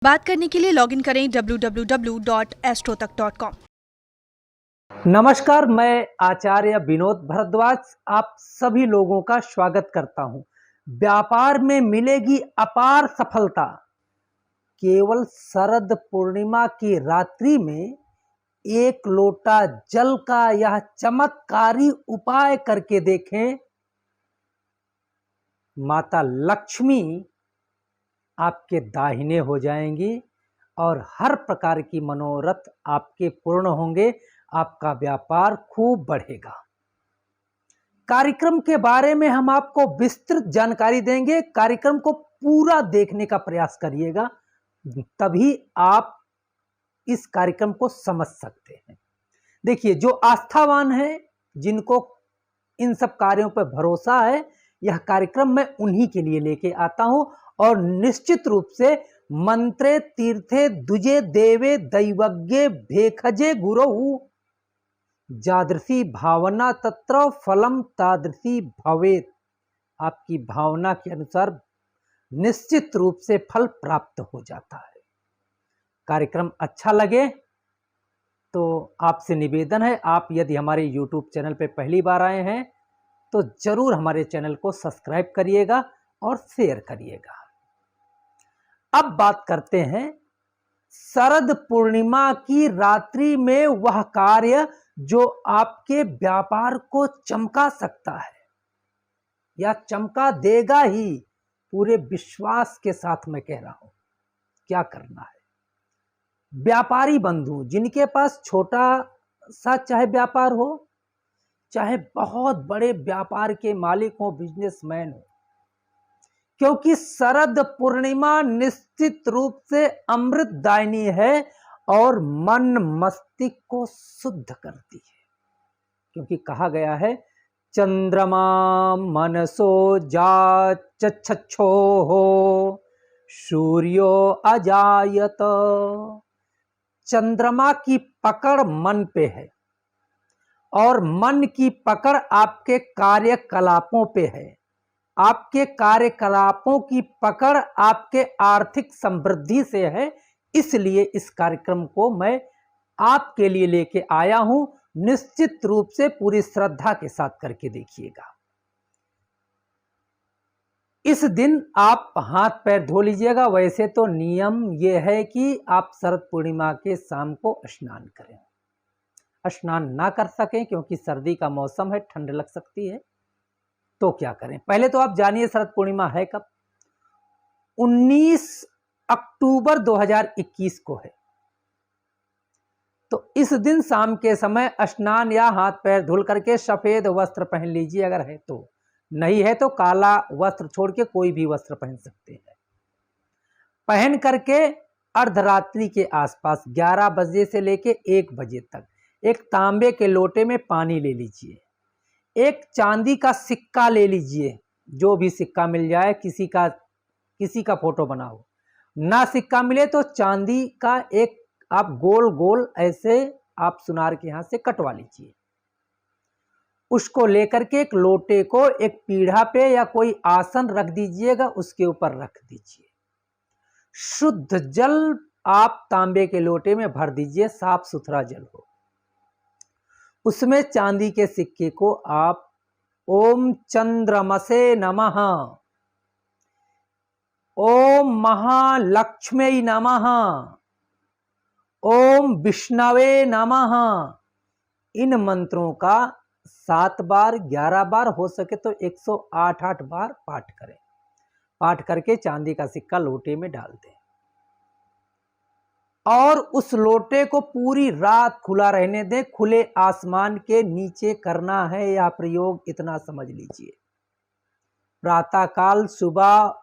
बात करने के लिए लॉगिन करें www.astrotak.com। नमस्कार, मैं आचार्य विनोद भारद्वाज आप सभी लोगों का स्वागत करता हूं। व्यापार में मिलेगी अपार सफलता। केवल शरद पूर्णिमा की रात्रि में एक लोटा जल का यह चमत्कारी उपाय करके देखें। माता लक्ष्मी आपके दाहिने हो जाएंगी और हर प्रकार की मनोरथ आपके पूर्ण होंगे। आपका व्यापार खूब बढ़ेगा। कार्यक्रम के बारे में हम आपको विस्तृत जानकारी देंगे। कार्यक्रम को पूरा देखने का प्रयास करिएगा, तभी आप इस कार्यक्रम को समझ सकते हैं। देखिए, जो आस्थावान है, जिनको इन सब कार्यों पर भरोसा है, यह कार्यक्रम मैं उन्हीं के लिए लेके आता हूं। और निश्चित रूप से मंत्रे तीर्थे दुजे देवे दैवज्ञे भेखजे गुरुहु जादृशी भावना तत्र फलम तादृशी भवेत। आपकी भावना के अनुसार निश्चित रूप से फल प्राप्त हो जाता है। कार्यक्रम अच्छा लगे तो आपसे निवेदन है, आप यदि हमारे YouTube चैनल पर पहली बार आए हैं तो जरूर हमारे चैनल को सब्सक्राइब करिएगा और शेयर करिएगा। अब बात करते हैं शरद पूर्णिमा की रात्रि में वह कार्य जो आपके व्यापार को चमका सकता है या चमका देगा ही। पूरे विश्वास के साथ मैं कह रहा हूं। क्या करना है? व्यापारी बंधु जिनके पास छोटा सा चाहे व्यापार हो, चाहे बहुत बड़े व्यापार के मालिक हो, बिजनेसमैन हो, क्योंकि शरद पूर्णिमा निश्चित रूप से अमृतदायिनी है और मन मस्तिष्क को शुद्ध करती है। क्योंकि कहा गया है, चंद्रमा मनसो जाच्छो हो सूर्यो अजायत। चंद्रमा की पकड़ मन पे है और मन की पकड़ आपके कार्यकलापों पे है। आपके कार्यकलापों की पकड़ आपके आर्थिक समृद्धि से है। इसलिए इस कार्यक्रम को मैं आपके लिए लेके आया हूं। निश्चित रूप से पूरी श्रद्धा के साथ करके देखिएगा। इस दिन आप हाथ पैर धो लीजिएगा। वैसे तो नियम यह है कि आप शरद पूर्णिमा के शाम को स्नान करें। स्नान ना कर सकें क्योंकि सर्दी का मौसम है, ठंड लग सकती है, तो क्या करें? पहले तो आप जानिए शरद पूर्णिमा है कब। 19 अक्टूबर 2021 को है। तो इस दिन शाम के समय स्नान या हाथ पैर धुल करके सफेद वस्त्र पहन लीजिए, अगर है तो। नहीं है तो काला वस्त्र छोड़ के कोई भी वस्त्र पहन सकते हैं। पहन करके अर्धरात्रि के आसपास 11 बजे से लेके 1 बजे तक एक तांबे के लोटे में पानी ले लीजिए। एक चांदी का सिक्का ले लीजिए, जो भी सिक्का मिल जाए, किसी का फोटो बनाओ। ना सिक्का मिले तो चांदी का एक आप गोल गोल ऐसे आप सुनार के हाथ से कटवा लीजिए। उसको लेकर के एक लोटे को एक पीढ़ा पे या कोई आसन रख दीजिएगा, उसके ऊपर रख दीजिए। शुद्ध जल आप तांबे के लोटे में भर दीजिए, साफ सुथरा जल हो। उसमें चांदी के सिक्के को आप ओम चंद्रमसे नमः, ओम महालक्ष्मी नमः, ओम विष्णवे नमः, इन मंत्रों का 7 बार 11 बार हो सके तो 108 बार पाठ करें। पाठ करके चांदी का सिक्का लोटे में डाल दें और उस लोटे को पूरी रात खुला रहने दें। खुले आसमान के नीचे करना है यह प्रयोग, इतना समझ लीजिए। प्रातःकाल सुबह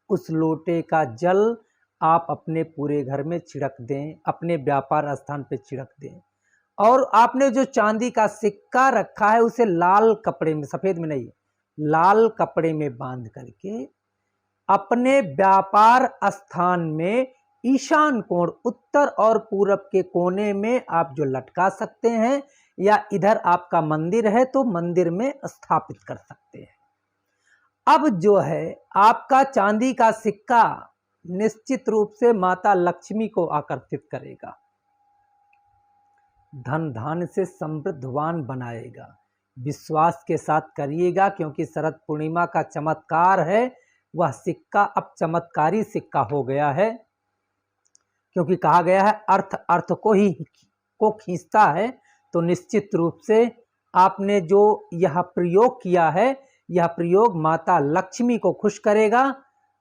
उस लोटे का जल आप अपने पूरे घर में छिड़क दें, अपने व्यापार स्थान पे छिड़क दें। और आपने जो चांदी का सिक्का रखा है उसे लाल कपड़े में, सफेद में नहीं, लाल कपड़े में बांध करके अपने व्यापार स्थान में ईशान कोण, उत्तर और पूरब के कोने में आप जो लटका सकते हैं, या इधर आपका मंदिर है तो मंदिर में स्थापित कर सकते हैं। अब जो है आपका चांदी का सिक्का निश्चित रूप से माता लक्ष्मी को आकर्षित करेगा, धन धान्य से समृद्धवान बनाएगा। विश्वास के साथ करिएगा, क्योंकि शरद पूर्णिमा का चमत्कार है वह सिक्का अब चमत्कारी सिक्का हो गया है, क्योंकि कहा गया है अर्थ अर्थ को खींचता है। तो निश्चित रूप से आपने जो यह प्रयोग किया है, यह प्रयोग माता लक्ष्मी को खुश करेगा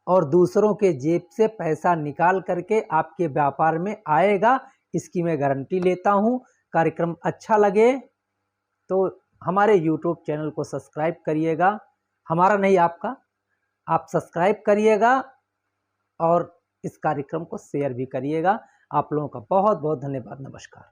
और दूसरों के जेब से पैसा निकाल करके आपके व्यापार में आएगा, इसकी मैं गारंटी लेता हूँ। कार्यक्रम अच्छा लगे तो हमारे YouTube चैनल को सब्सक्राइब करिएगा, हमारा नहीं आपका, आप सब्सक्राइब करिएगा और इस कार्यक्रम को शेयर भी करिएगा। आप लोगों का बहुत बहुत धन्यवाद। नमस्कार।